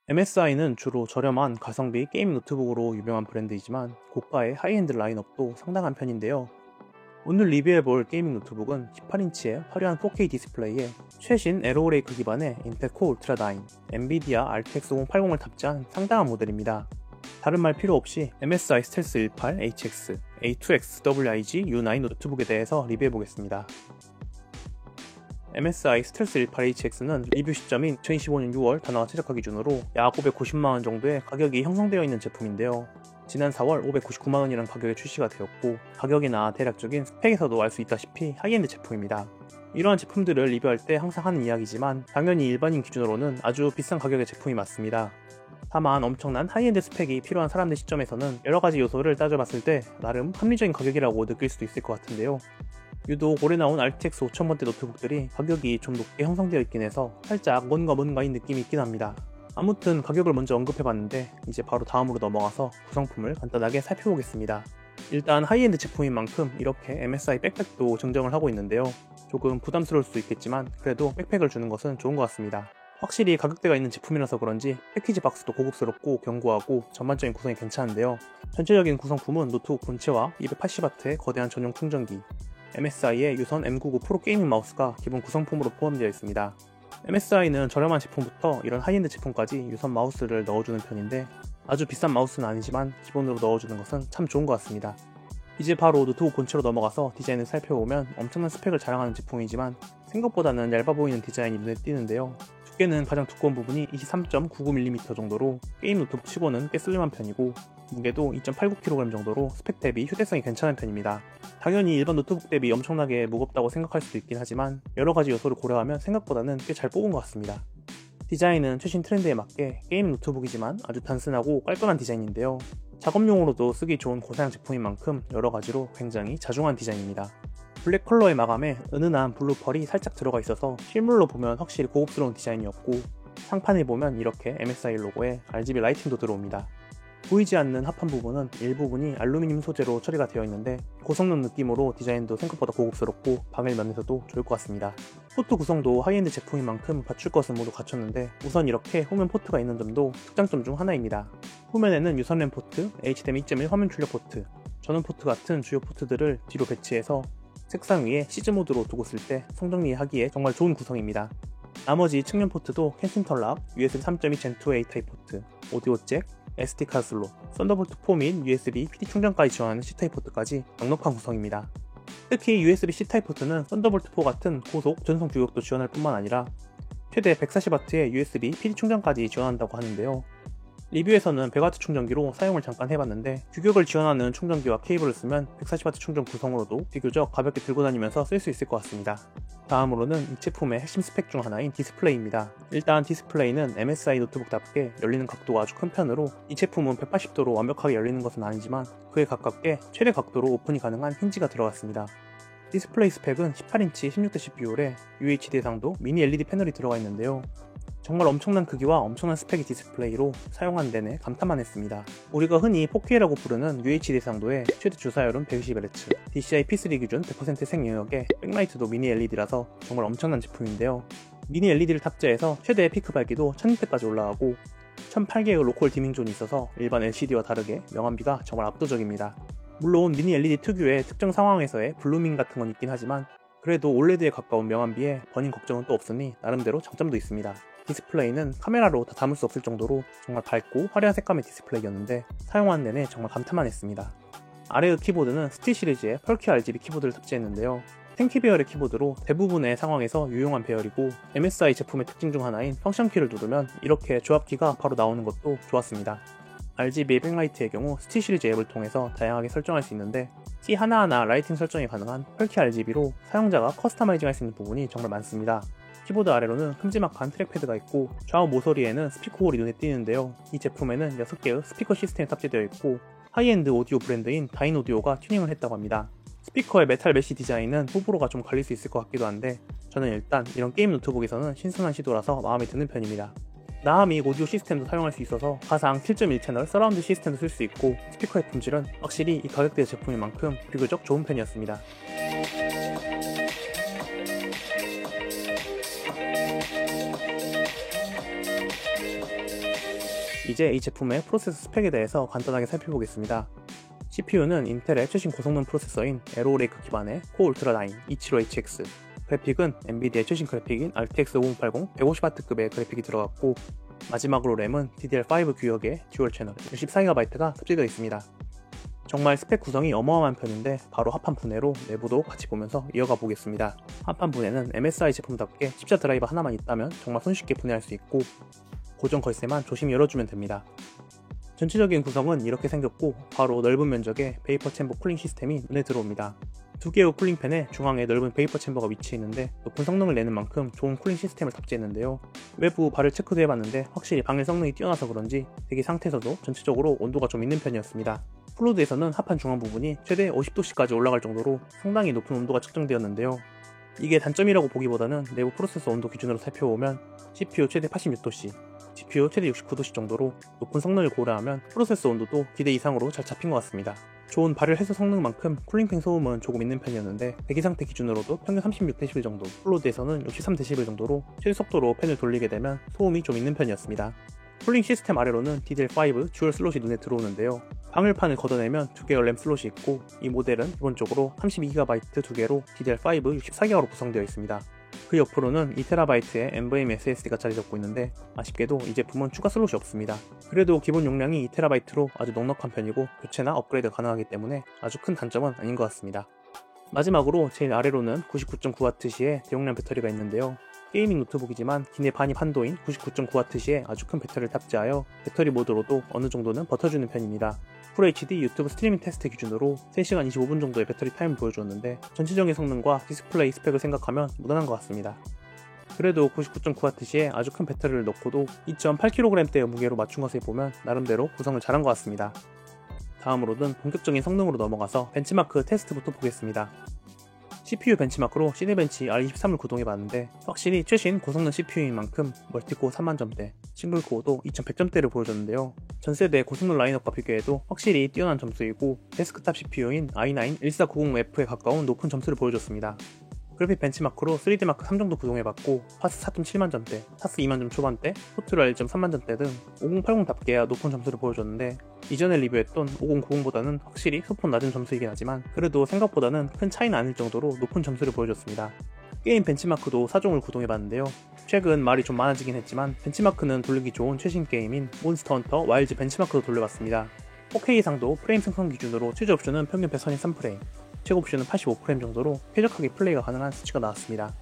MSI는 주로 저렴한 가성비 게임 노트북으로 유명한 브랜드이지만 고가의 하이엔드 라인업도 상당한 편인데요. 오늘 리뷰해볼 게이밍 노트북은 18인치의 화려한 4K 디스플레이에 최신 에로우레이크 기반의 인텔 코어 울트라 9, 엔비디아 RTX 5080을 탑재한 상당한 모델입니다. 다른 말 필요 없이 MSI 스텔스 18HX, A2X WIG U9 노트북에 대해서 리뷰해보겠습니다. MSI 스텔스 18HX는 리뷰 시점인 2025년 6월 단화 최저가 기준으로 약 590만원 정도의 가격이 형성되어 있는 제품인데요. 지난 4월 599만원이라는 가격에 출시가 되었고, 가격이나 대략적인 스펙에서도 알 수 있다시피 하이엔드 제품입니다. 이러한 제품들을 리뷰할 때 항상 하는 이야기지만 당연히 일반인 기준으로는 아주 비싼 가격의 제품이 맞습니다. 다만 엄청난 하이엔드 스펙이 필요한 사람들 시점에서는 여러가지 요소를 따져봤을 때 나름 합리적인 가격이라고 느낄 수도 있을 것 같은데요. 유독 올해 나온 RTX 5000번대 노트북들이 가격이 좀 높게 형성되어 있긴 해서 살짝 뭔가인 느낌이 있긴 합니다. 아무튼 가격을 먼저 언급해봤는데 이제 바로 다음으로 넘어가서 구성품을 간단하게 살펴보겠습니다. 일단 하이엔드 제품인 만큼 이렇게 MSI 백팩도 증정을 하고 있는데요. 조금 부담스러울 수 있겠지만 그래도 백팩을 주는 것은 좋은 것 같습니다. 확실히 가격대가 있는 제품이라서 그런지 패키지 박스도 고급스럽고 견고하고 전반적인 구성이 괜찮은데요. 전체적인 구성품은 노트북 본체와 280W의 거대한 전용 충전기, MSI의 유선 M99 프로 게이밍 마우스가 기본 구성품으로 포함되어 있습니다. MSI는 저렴한 제품부터 이런 하이엔드 제품까지 유선 마우스를 넣어주는 편인데 아주 비싼 마우스는 아니지만 기본으로 넣어주는 것은 참 좋은 것 같습니다. 이제 바로 노트북 본체로 넘어가서 디자인을 살펴보면 엄청난 스펙을 자랑하는 제품이지만 생각보다는 얇아 보이는 디자인이 눈에 띄는데요. 두께는 가장 두꺼운 부분이 23.99mm 정도로 게임 노트북 치고는 꽤 슬림한 편이고, 무게도 2.89kg 정도로 스펙 대비 휴대성이 괜찮은 편입니다. 당연히 일반 노트북 대비 엄청나게 무겁다고 생각할 수도 있긴 하지만 여러가지 요소를 고려하면 생각보다는 꽤 잘 뽑은 것 같습니다. 디자인은 최신 트렌드에 맞게 게임 노트북이지만 아주 단순하고 깔끔한 디자인인데요. 작업용으로도 쓰기 좋은 고사양 제품인 만큼 여러가지로 굉장히 자중한 디자인입니다. 블랙 컬러의 마감에 은은한 블루 펄이 살짝 들어가 있어서 실물로 보면 확실히 고급스러운 디자인이었고, 상판을 보면 이렇게 MSI 로고에 RGB 라이팅도 들어옵니다. 보이지 않는 하판 부분은 일부분이 알루미늄 소재로 처리가 되어 있는데 고성능 느낌으로 디자인도 생각보다 고급스럽고 방열 면에서도 좋을 것 같습니다. 포트 구성도 하이엔드 제품인 만큼 갖출 것은 모두 갖췄는데 우선 이렇게 후면 포트가 있는 점도 특장점 중 하나입니다. 후면에는 유선 램 포트, HDMI 2.1 화면 출력 포트, 전원 포트 같은 주요 포트들을 뒤로 배치해서 책상 위에 시즈 모드로 두고 쓸 때 성정리하기에 정말 좋은 구성입니다. 나머지 측면 포트도 캔싱턴 락, USB 3.2 Gen2 A 타입 포트, 오디오 잭, SD카드 슬롯, 썬더볼트 4 및 USB PD 충전까지 지원하는 C타입 포트까지 넉넉한 구성입니다. 특히 USB-C 타입 포트는 썬더볼트 4 같은 고속 전송 규격도 지원할 뿐만 아니라 최대 140W의 USB PD 충전까지 지원한다고 하는데요. 리뷰에서는 100W 충전기로 사용을 잠깐 해봤는데 규격을 지원하는 충전기와 케이블을 쓰면 140W 충전 구성으로도 비교적 가볍게 들고 다니면서 쓸 수 있을 것 같습니다. 다음으로는 이 제품의 핵심 스펙 중 하나인 디스플레이입니다. 일단 디스플레이는 MSI 노트북답게 열리는 각도가 아주 큰 편으로 이 제품은 180도로 완벽하게 열리는 것은 아니지만 그에 가깝게 최대 각도로 오픈이 가능한 힌지가 들어갔습니다. 디스플레이 스펙은 18인치 16:10 비율에 UHD 해상도 미니 LED 패널이 들어가 있는데요. 정말 엄청난 크기와 엄청난 스펙의 디스플레이로 사용한 내내 감탄만 했습니다. 우리가 흔히 4K라고 부르는 UHD 해상도의 최대 주사율은 120Hz, DCI P3 기준 100% 생영역에 백라이트도 미니 LED라서 정말 엄청난 제품인데요. 미니 LED를 탑재해서 최대 피크 밝기도 1600까지 올라가고 1008개의 로컬 디밍 존이 있어서 일반 LCD와 다르게 명암비가 정말 압도적입니다. 물론 미니 LED 특유의 특정 상황에서의 블루밍 같은 건 있긴 하지만 그래도 OLED에 가까운 명암비에 버닝 걱정은 또 없으니 나름대로 장점도 있습니다. 디스플레이는 카메라로 다 담을 수 없을 정도로 정말 밝고 화려한 색감의 디스플레이였는데 사용하는 내내 정말 감탄만 했습니다. 아래의 키보드는 스틸 시리즈의 펄키 RGB 키보드를 탑재했는데요. 탱키 배열의 키보드로 대부분의 상황에서 유용한 배열이고 MSI 제품의 특징 중 하나인 펑션 키를 누르면 이렇게 조합키가 바로 나오는 것도 좋았습니다. RGB 백라이트의 경우 스틸 시리즈 앱을 통해서 다양하게 설정할 수 있는데 키 하나하나 라이팅 설정이 가능한 펄키 RGB로 사용자가 커스터마이징 할 수 있는 부분이 정말 많습니다. 키보드 아래로는 큼지막한 트랙패드가 있고 좌우 모서리에는 스피커 홀이 눈에 띄는데요. 이 제품에는 6개의 스피커 시스템이 탑재되어 있고 하이엔드 오디오 브랜드인 다인오디오가 튜닝을 했다고 합니다. 스피커의 메탈 메쉬 디자인은 호불호가 좀 갈릴 수 있을 것 같기도 한데 저는 일단 이런 게임 노트북에서는 신선한 시도라서 마음에 드는 편입니다. 나아믹 오디오 시스템도 사용할 수 있어서 가상 7.1채널 서라운드 시스템도 쓸 수 있고 스피커의 품질은 확실히 이 가격대 제품인 만큼 비교적 좋은 편이었습니다. 이제 이 제품의 프로세서 스펙에 대해서 간단하게 살펴보겠습니다. CPU는 인텔의 최신 고성능 프로세서인 에로 레이크 기반의 코어 울트라 9 275HX, 그래픽은 엔비디아의 최신 그래픽인 RTX 5080 150W급의 그래픽이 들어갔고, 마지막으로 램은 DDR5 규격의 듀얼 채널 64GB가 탑재되어 있습니다. 정말 스펙 구성이 어마어마한 편인데 바로 합판 분해로 내부도 같이 보면서 이어가 보겠습니다. 합판 분해는 MSI 제품답게 십자 드라이버 하나만 있다면 정말 손쉽게 분해할 수 있고, 고정 걸쇠만 조심히 열어주면 됩니다. 전체적인 구성은 이렇게 생겼고, 바로 넓은 면적의 베이퍼 챔버 쿨링 시스템이 눈에 들어옵니다. 두 개의 쿨링팬에 중앙에 넓은 베이퍼 챔버가 위치해 있는데 높은 성능을 내는 만큼 좋은 쿨링 시스템을 탑재했는데요. 외부 발을 체크도 해봤는데 확실히 방열 성능이 뛰어나서 그런지 대기 상태에서도 전체적으로 온도가 좀 있는 편이었습니다. 플로드에서는 합판 중앙 부분이 최대 50도씨까지 올라갈 정도로 상당히 높은 온도가 측정되었는데요. 이게 단점이라고 보기보다는 내부 프로세서 온도 기준으로 살펴보면 CPU 최대 86도씨, GPU 최대 69도씨 정도로 높은 성능을 고려하면 프로세서 온도도 기대 이상으로 잘 잡힌 것 같습니다. 좋은 발열 해소 성능만큼 쿨링팬 소음은 조금 있는 편이었는데 대기 상태 기준으로도 평균 36dB 정도, 플로드에서는 63dB 정도로 최대 속도로 팬을 돌리게 되면 소음이 좀 있는 편이었습니다. 쿨링 시스템 아래로는 DDR5 듀얼 슬롯이 눈에 들어오는데요. 방열판을 걷어내면 두 개의 램 슬롯이 있고, 이 모델은 기본적으로 32GB 두 개로 DDR5 64기가로 구성되어 있습니다. 그 옆으로는 2TB의 NVMe SSD가 자리 잡고 있는데, 아쉽게도 이 제품은 추가 슬롯이 없습니다. 그래도 기본 용량이 2TB로 아주 넉넉한 편이고 교체나 업그레이드 가능하기 때문에 아주 큰 단점은 아닌 것 같습니다. 마지막으로 제일 아래로는 99.9W시의 대용량 배터리가 있는데요. 게이밍 노트북이지만 기내 반입 한도인 99.9W시의 아주 큰 배터리를 탑재하여 배터리 모드로도 어느 정도는 버텨주는 편입니다. FHD 유튜브 스트리밍 테스트 기준으로 3시간 25분 정도의 배터리 타임을 보여주었는데 전체적인 성능과 디스플레이 스펙을 생각하면 무난한 것 같습니다. 그래도 99.9W시의 아주 큰 배터리를 넣고도 2.8kg대의 무게로 맞춘 것을 보면 나름대로 구성을 잘한 것 같습니다. 다음으로는 본격적인 성능으로 넘어가서 벤치마크 테스트부터 보겠습니다. CPU 벤치마크로 시네벤치 R23을 구동해봤는데 확실히 최신 고성능 CPU인 만큼 멀티코어 30,000점대, 싱글코어도 2100점대를 보여줬는데요. 전세대 고성능 라인업과 비교해도 확실히 뛰어난 점수이고 데스크탑 CPU인 i9 1490F에 가까운 높은 점수를 보여줬습니다. 그래픽 벤치마크로 3D마크 3 정도 구동해봤고 파스 4.7만점대, 타스 2만점 초반대, 포트럴 1.3만점대 등 5080답게 높은 점수를 보여줬는데, 이전에 리뷰했던 5090보다는 확실히 소폭 낮은 점수이긴 하지만 그래도 생각보다는 큰 차이는 아닐 정도로 높은 점수를 보여줬습니다. 게임 벤치마크도 4종을 구동해봤는데요. 최근 말이 좀 많아지긴 했지만 벤치마크는 돌리기 좋은 최신 게임인 몬스터 헌터 와일즈 벤치마크도 돌려봤습니다. 4K 이상도 프레임 생성 기준으로 최저 옵션은 평균 143프레임, 최고 옵션은 85프레임 정도로 쾌적하게 플레이가 가능한 수치가 나왔습니다.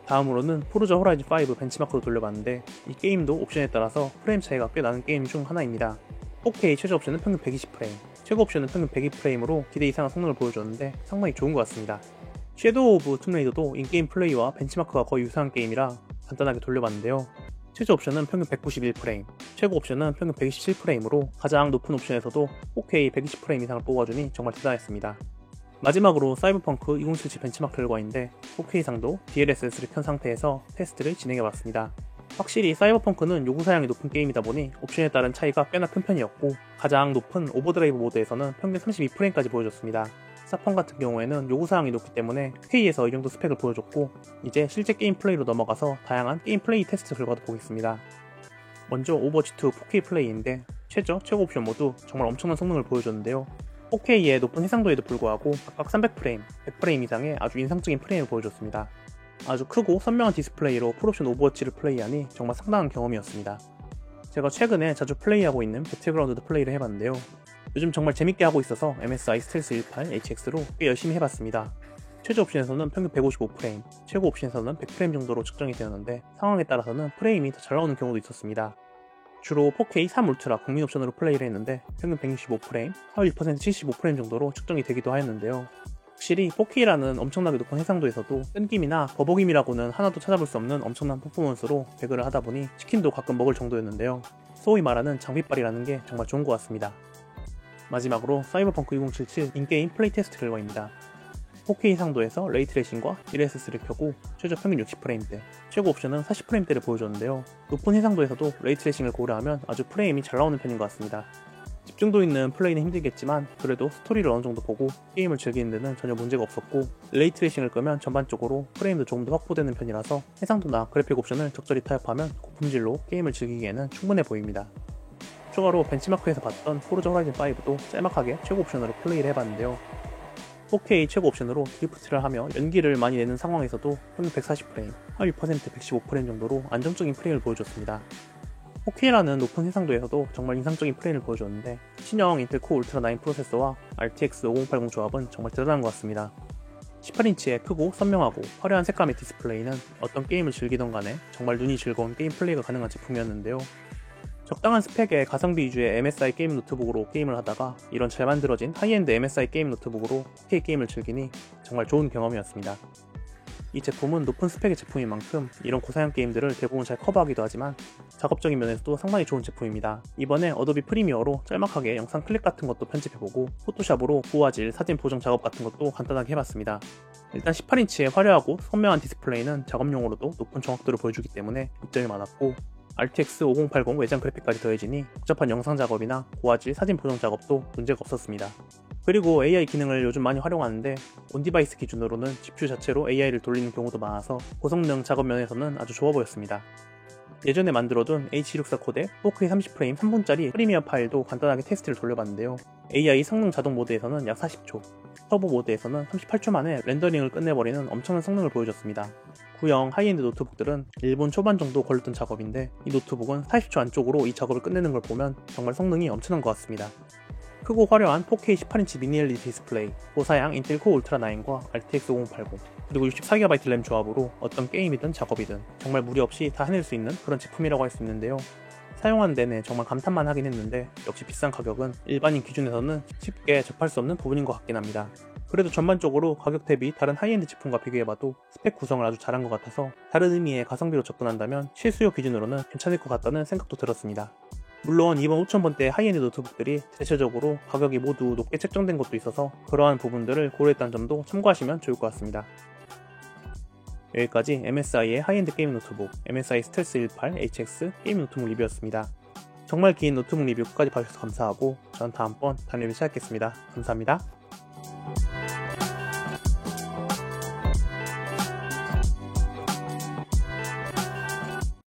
다음으로는 포르자 호라이즌 5 벤치마크로 돌려봤는데 이 게임도 옵션에 따라서 프레임 차이가 꽤 나는 게임 중 하나입니다. 4K 최저 옵션은 평균 120프레임, 최고 옵션은 평균 102프레임으로 기대 이상의 성능을 보여줬는데 상당히 좋은 것 같습니다. 섀도우 오브 툼레이더도 인게임 플레이와 벤치마크가 거의 유사한 게임이라 간단하게 돌려봤는데요. 최저 옵션은 평균 191프레임, 최고 옵션은 평균 127프레임으로 가장 높은 옵션에서도 4K 120프레임 이상을 뽑아주니 정말 대단했습니다. 마지막으로 사이버펑크 2077 벤치마크 결과인데 4K 이상도 DLSS를 켠 상태에서 테스트를 진행해봤습니다. 확실히 사이버펑크는 요구 사양이 높은 게임이다 보니 옵션에 따른 차이가 꽤나 큰 편이었고, 가장 높은 오버드라이브 모드에서는 평균 32프레임까지 보여줬습니다. 사펑 같은 경우에는 요구 사양이 높기 때문에 K에서 이 정도 스펙을 보여줬고, 이제 실제 게임 플레이로 넘어가서 다양한 게임 플레이 테스트 결과도 보겠습니다. 먼저 오버워치2 4K 플레이인데 최저, 최고 옵션 모두 정말 엄청난 성능을 보여줬는데요. 4K의 높은 해상도에도 불구하고 각각 300프레임, 100프레임 이상의 아주 인상적인 프레임을 보여줬습니다. 아주 크고 선명한 디스플레이로 풀옵션 오버워치를 플레이하니 정말 상당한 경험이었습니다. 제가 최근에 자주 플레이하고 있는 배틀그라운드도 플레이를 해봤는데요. 요즘 정말 재밌게 하고 있어서 MSI 스텔스 18 HX로 꽤 열심히 해봤습니다. 최저 옵션에서는 평균 155프레임, 최고 옵션에서는 100프레임 정도로 측정이 되었는데 상황에 따라서는 프레임이 더 잘 나오는 경우도 있었습니다. 주로 4K 3 울트라 국민 옵션으로 플레이를 했는데 평균 165프레임, 하위 1% 75프레임 정도로 측정이 되기도 하였는데요. 확실히 4K라는 엄청나게 높은 해상도에서도 끈김이나 버벅임이라고는 하나도 찾아볼 수 없는 엄청난 퍼포먼스로 배그를 하다 보니 치킨도 가끔 먹을 정도였는데요. 소위 말하는 장비빨이라는 게 정말 좋은 것 같습니다. 마지막으로 사이버펑크 2077 인게임 플레이 테스트 결과입니다. 4K 상도에서 레이트레이싱과 DLSS를 켜고 최저 평균 60프레임대, 최고 옵션은 40프레임대를 보여줬는데요. 높은 해상도에서도 레이트레이싱을 고려하면 아주 프레임이 잘 나오는 편인 것 같습니다. 집중도 있는 플레이는 힘들겠지만 그래도 스토리를 어느 정도 보고 게임을 즐기는 데는 전혀 문제가 없었고, 레이트레이싱을 끄면 전반적으로 프레임도 조금 더 확보되는 편이라서 해상도나 그래픽 옵션을 적절히 타협하면 고품질로 게임을 즐기기에는 충분해 보입니다. 추가로 벤치마크에서 봤던 포르자 호라이즌 5도 짤막하게 최고 옵션으로 플레이를 해봤는데요. 4K 최고 옵션으로 드리프트를 하며 연기를 많이 내는 상황에서도 현 140프레임, 하위 퍼센트 115프레임 정도로 안정적인 프레임을 보여줬습니다. 4K라는 높은 해상도에서도 정말 인상적인 프레임을 보여줬는데 신형 인텔 코어 울트라 9 프로세서와 RTX 5080 조합은 정말 대단한 것 같습니다. 18인치의 크고 선명하고 화려한 색감의 디스플레이는 어떤 게임을 즐기던 간에 정말 눈이 즐거운 게임 플레이가 가능한 제품이었는데요. 적당한 스펙의 가성비 위주의 MSI 게임 노트북으로 게임을 하다가 이런 잘 만들어진 하이엔드 MSI 게임 노트북으로 4K 게임을 즐기니 정말 좋은 경험이었습니다. 이 제품은 높은 스펙의 제품인 만큼 이런 고사양 게임들을 대부분 잘 커버하기도 하지만 작업적인 면에서도 상당히 좋은 제품입니다. 이번에 어도비 프리미어로 짤막하게 영상 클립 같은 것도 편집해보고 포토샵으로 고화질 사진 보정 작업 같은 것도 간단하게 해봤습니다. 일단 18인치의 화려하고 선명한 디스플레이는 작업용으로도 높은 정확도를 보여주기 때문에 이점이 많았고 RTX 5080 외장 그래픽까지 더해지니 복잡한 영상 작업이나 고화질 사진 보정 작업도 문제가 없었습니다. 그리고 AI 기능을 요즘 많이 활용하는데 온디바이스 기준으로는 GPU 자체로 AI를 돌리는 경우도 많아서 고성능 작업 면에서는 아주 좋아 보였습니다. 예전에 만들어둔 H264 코덱 4K 30프레임 3분짜리 프리미어 파일도 간단하게 테스트를 돌려봤는데요. AI 성능 자동 모드에서는 약 40초, 터보 모드에서는 38초 만에 렌더링을 끝내버리는 엄청난 성능을 보여줬습니다. 구형 하이엔드 노트북들은 1분 초반 정도 걸렸던 작업인데 이 노트북은 40초 안쪽으로 이 작업을 끝내는 걸 보면 정말 성능이 엄청난 것 같습니다. 크고 화려한 4K 18인치 미니 LED 디스플레이, 고사양 인텔 코어 울트라 9과 RTX 5080, 그리고 64GB 램 조합으로 어떤 게임이든 작업이든 정말 무리 없이 다 해낼 수 있는 그런 제품이라고 할 수 있는데요. 사용하는 내내 정말 감탄만 하긴 했는데 역시 비싼 가격은 일반인 기준에서는 쉽게 접할 수 없는 부분인 것 같긴 합니다. 그래도 전반적으로 가격 대비 다른 하이엔드 제품과 비교해봐도 스펙 구성을 아주 잘한 것 같아서 다른 의미의 가성비로 접근한다면 실수요 기준으로는 괜찮을 것 같다는 생각도 들었습니다. 물론 이번 5000번대 하이엔드 노트북들이 대체적으로 가격이 모두 높게 책정된 것도 있어서 그러한 부분들을 고려했다는 점도 참고하시면 좋을 것 같습니다. 여기까지 MSI의 하이엔드 게임 노트북 MSI 스텔스 18 HX 게임 노트북 리뷰였습니다. 정말 긴 노트북 리뷰 끝까지 봐주셔서 감사하고 전 다음번 다른 리뷰 시작하겠습니다. 감사합니다.